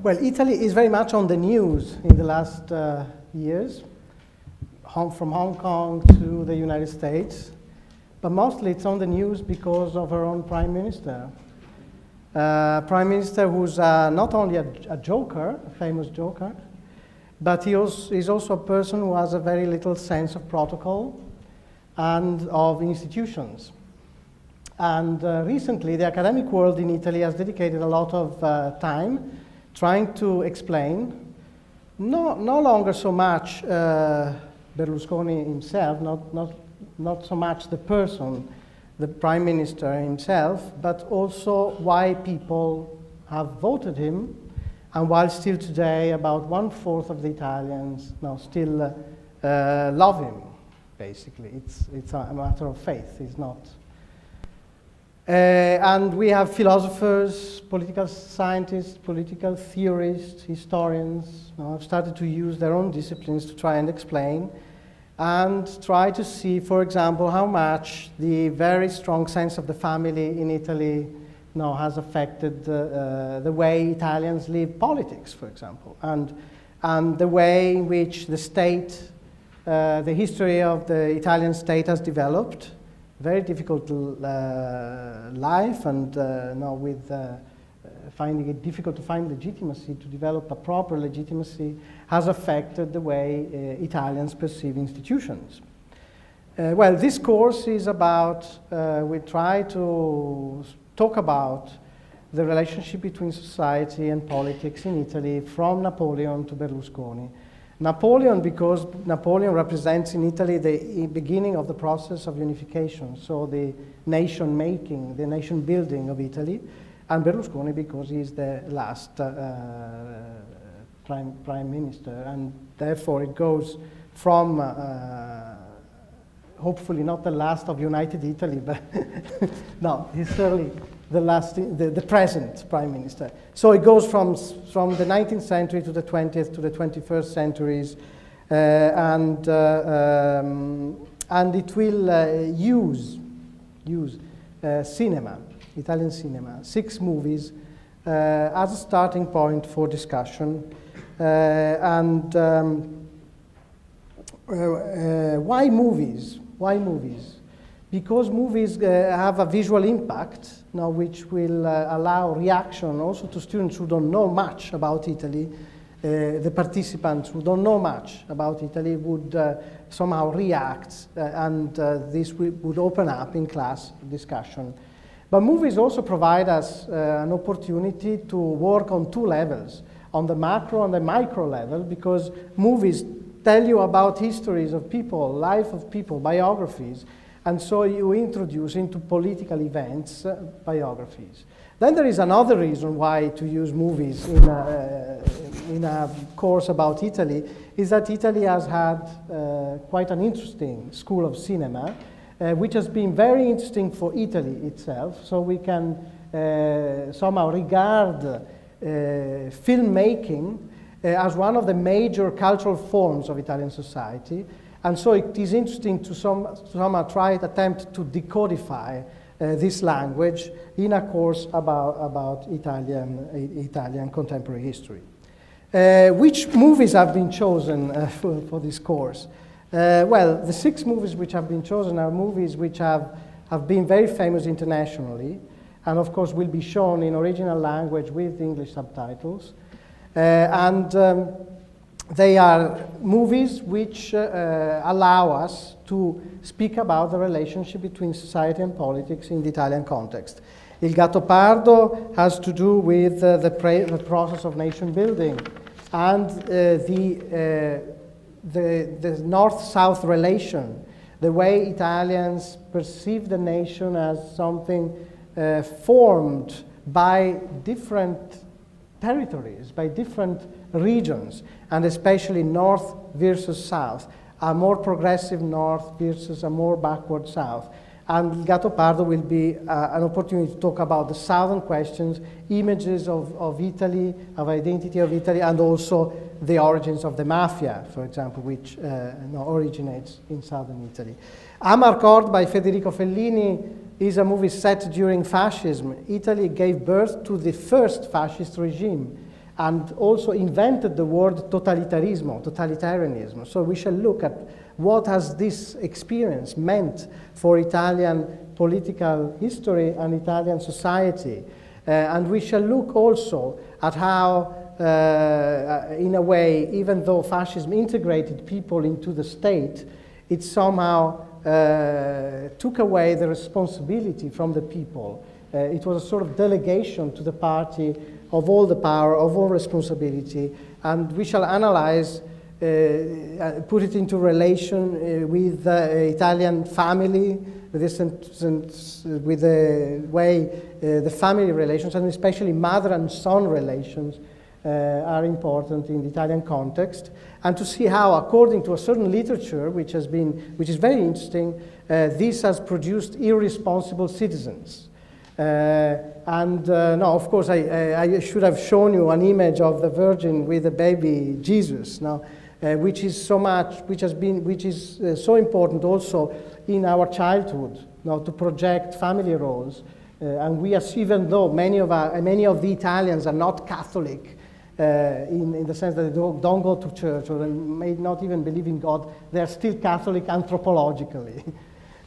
Well, Italy is very much on the news in the last years, from Hong Kong to the United States. But mostly it's on the news because of her own prime minister. Prime minister who's not only a joker, a famous joker, but he is also a person who has a very little sense of protocol and of institutions. And recently, the academic world in Italy has dedicated a lot of time trying to explain, no longer so much Berlusconi himself, not so much the person, the prime minister himself, but also why people have voted him, and why still today about 1/4 of the Italians now still love him, basically. It's a matter of faith, it's not. And we have philosophers, political scientists, political theorists, historians, have started to use their own disciplines to try and explain and try to see, for example, how much the very strong sense of the family in Italy has affected the way Italians live politics, for example, and the way in which the state, the history of the Italian state has developed. Very difficult life, and with finding it difficult to find legitimacy, to develop a proper legitimacy, has affected the way Italians perceive institutions. Well, this course is about, we try to talk about the relationship between society and politics in Italy from Napoleon to Berlusconi. Napoleon, because Napoleon represents in Italy the beginning of the process of unification, so the nation making, the nation building of Italy, and Berlusconi because he is the last prime minister, and therefore it goes from hopefully not the last of united Italy, but no, he's certainly the last, the present prime minister. So it goes from the 19th century to the 20th to the 21st centuries, and it will use cinema, Italian cinema, 6 movies as a starting point for discussion. Why movies? Why movies? Because movies have a visual impact, which will allow reaction also to students who don't know much about Italy. The participants who don't know much about Italy would somehow react, and this would open up in class discussion. But movies also provide us an opportunity to work on 2 levels, on the macro and the micro level, because movies tell you about histories of people, life of people, biographies, and so you introduce into political events biographies. Then there is another reason why to use movies in a course about Italy, is that Italy has had quite an interesting school of cinema, which has been very interesting for Italy itself, so we can somehow regard filmmaking as one of the major cultural forms of Italian society. And so it is interesting to somehow try to attempt to decodify this language in a course about Italian contemporary history. Which movies have been chosen for this course? Well, the 6 movies which have been chosen are movies which have been very famous internationally, and of course will be shown in original language with English subtitles. They are movies which allow us to speak about the relationship between society and politics in the Italian context. Il Gattopardo has to do with the process of nation building and the North-South relation, the way Italians perceive the nation as something formed by different territories, by different regions, and especially North versus South, a more progressive North versus a more backward South. And Gattopardo will be an opportunity to talk about the Southern questions, images of Italy, of identity of Italy, and also the origins of the mafia, for example, which originates in Southern Italy. Amarcord by Federico Fellini is a movie set during fascism. Italy gave birth to the first fascist regime. and also invented the word totalitarianism. So we shall look at what has this experience meant for Italian political history and Italian society. And we shall look also at how, in a way, even though fascism integrated people into the state, it somehow took away the responsibility from the people. It was a sort of delegation to the party of all the power, of all responsibility, and we shall analyze, put it into relation with the Italian family, with the way the family relations, and especially mother and son relations, are important in the Italian context, and to see how, according to a certain literature, which is very interesting, this has produced irresponsible citizens. No, of course, I should have shown you an image of the Virgin with the baby Jesus, now, which is so important also in our childhood, now, to project family roles, and we assume, even though many of the Italians are not Catholic, in the sense that they don't go to church or they may not even believe in God, they are still Catholic anthropologically.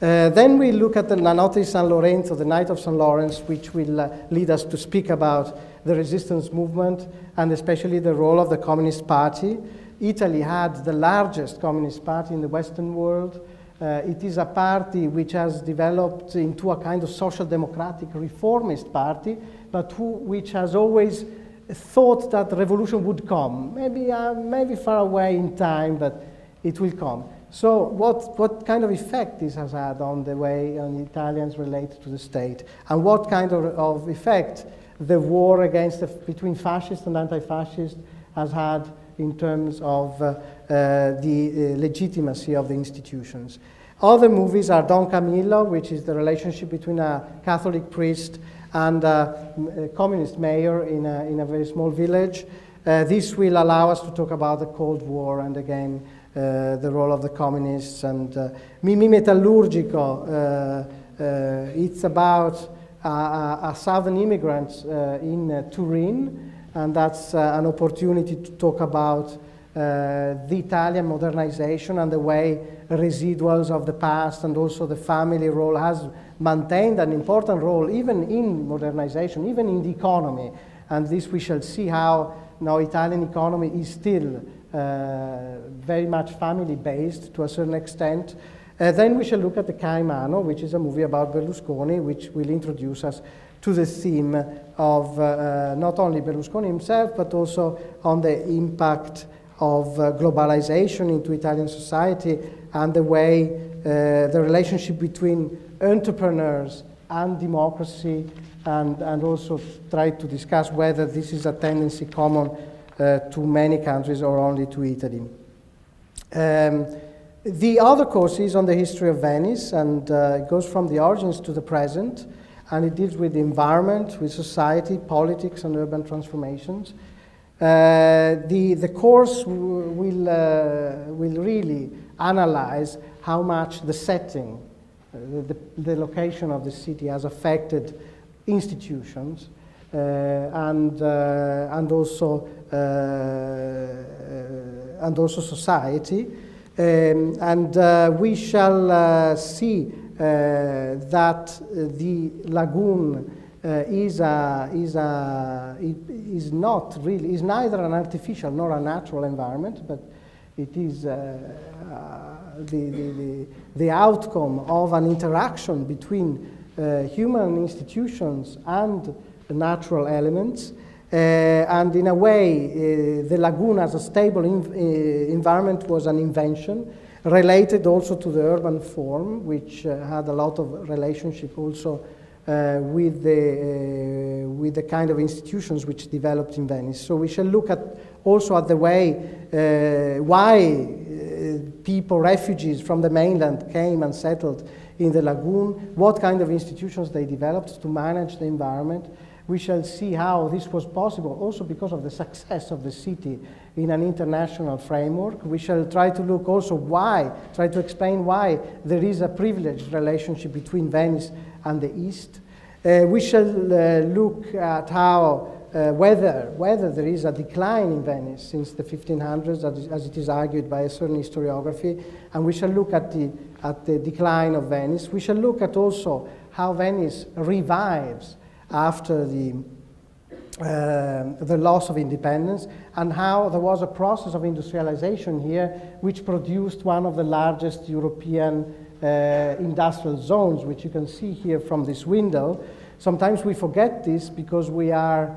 Then we look at the La Notte di San Lorenzo, the Night of St. Lawrence, which will lead us to speak about the resistance movement and especially the role of the Communist Party. Italy had the largest Communist Party in the Western world. It is a party which has developed into a kind of social democratic reformist party, but which has always thought that the revolution would come. Maybe far away in time, but it will come. So what kind of effect this has had on the way the Italians relate to the state, and what kind of effect the war between fascists and anti-fascists has had in terms of the legitimacy of the institutions. Other movies are Don Camillo, which is the relationship between a Catholic priest and a communist mayor in a very small village. This will allow us to talk about the Cold War and again the role of the communists. And Mimì Metallurgico, it's about a southern immigrant in Turin, and that's an opportunity to talk about the Italian modernization and the way residuals of the past and also the family role has maintained an important role even in modernization, even in the economy. And this we shall see how now Italian economy is still very much family-based to a certain extent. Then we shall look at the Caimano, which is a movie about Berlusconi, which will introduce us to the theme of not only Berlusconi himself, but also on the impact of globalization into Italian society and the way the relationship between entrepreneurs and democracy, and also try to discuss whether this is a tendency common to many countries or only to Italy. The other course is on the history of Venice, and it goes from the origins to the present, and it deals with the environment, with society, politics, and urban transformations. The course will really analyze how much the setting, the location of the city has affected institutions and also society. We shall see that the lagoon is neither an artificial nor a natural environment, but it is the outcome of an interaction between human institutions and natural elements. And in a way, the lagoon as a stable environment was an invention, related also to the urban form, which had a lot of relationship also with the kind of institutions which developed in Venice. So we shall look also at the way why people, refugees from the mainland, came and settled in the lagoon, what kind of institutions they developed to manage the environment. We shall see how this was possible also because of the success of the city in an international framework. We shall try to look also try to explain why there is a privileged relationship between Venice and the East. We shall look at how whether there is a decline in Venice since the 1500s, as it is argued by a certain historiography, and we shall look at the decline of Venice. We shall look at also how Venice revives after the loss of independence, and how there was a process of industrialization here which produced one of the largest European industrial zones, which you can see here from this window. Sometimes we forget this because we are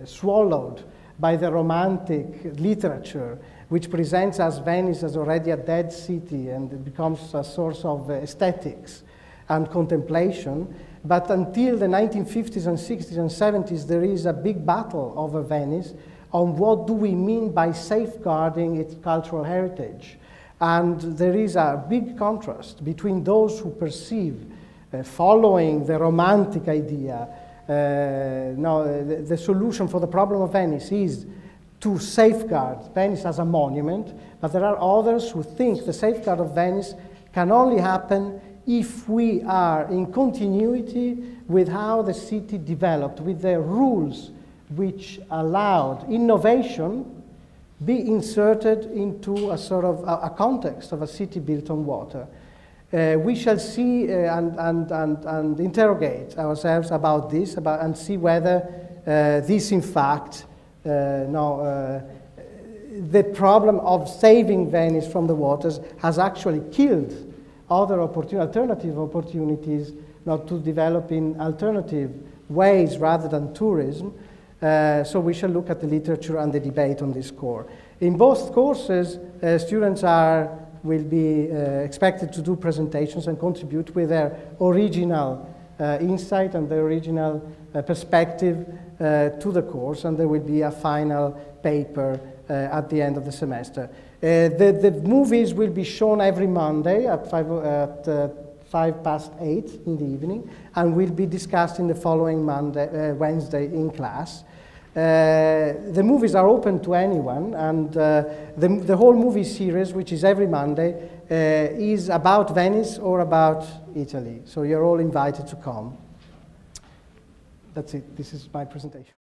swallowed by the Romantic literature, which presents as Venice as already a dead city, and it becomes a source of aesthetics and contemplation. But until the 1950s and 60s and 70s, there is a big battle over Venice on what do we mean by safeguarding its cultural heritage. And there is a big contrast between those who perceive, following the Romantic idea, the solution for the problem of Venice is to safeguard Venice as a monument, but there are others who think the safeguard of Venice can only happen if we are in continuity with how the city developed, with the rules which allowed innovation be inserted into a sort of a context of a city built on water. We shall see and interrogate ourselves about this, and see whether this, in fact, the problem of saving Venice from the waters has actually killed other alternative opportunities to develop in alternative ways rather than tourism. So we shall look at the literature and the debate on this core. In both courses, students will be expected to do presentations and contribute with their original insight and their original perspective to the course, and there will be a final paper at the end of the semester. The movies will be shown every Monday at 8:05 in the evening, and will be discussed in the following Wednesday in class. The movies are open to anyone, and the whole movie series, which is every Monday, is about Venice or about Italy. So you're all invited to come. That's it. This is my presentation.